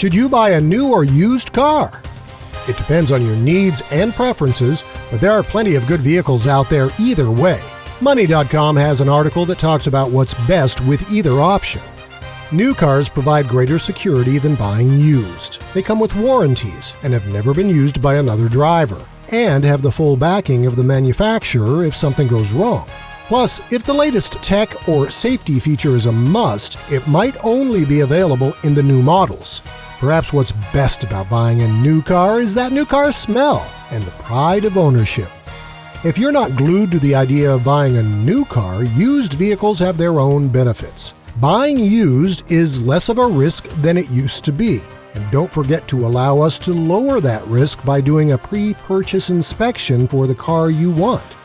Should you buy a new or used car? It depends on your needs and preferences, but there are plenty of good vehicles out there either way. Money.com has an article that talks about what's best with either option. New cars provide greater security than buying used. They come with warranties and have never been used by another driver, and have the full backing of the manufacturer if something goes wrong. Plus, if the latest tech or safety feature is a must, it might only be available in the new models. Perhaps what's best about buying a new car is that new car smell and the pride of ownership. If you're not glued to the idea of buying a new car, used vehicles have their own benefits. Buying used is less of a risk than it used to be. And don't forget to allow us to lower that risk by doing a pre-purchase inspection for the car you want.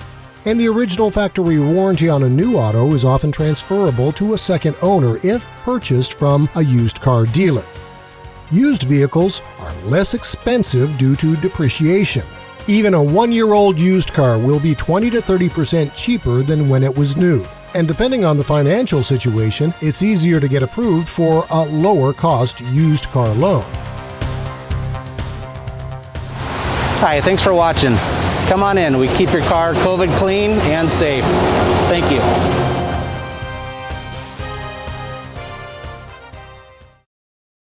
And the original factory warranty on a new auto is often transferable to a second owner if purchased from a used car dealer. Used vehicles are less expensive due to depreciation. Even a 1-year-old used car will be 20 to 30% cheaper than when it was new. And depending on the financial situation, it's easier to get approved for a lower cost used car loan. Hi, thanks for watching. Come on in. We keep your car COVID clean and safe. Thank you.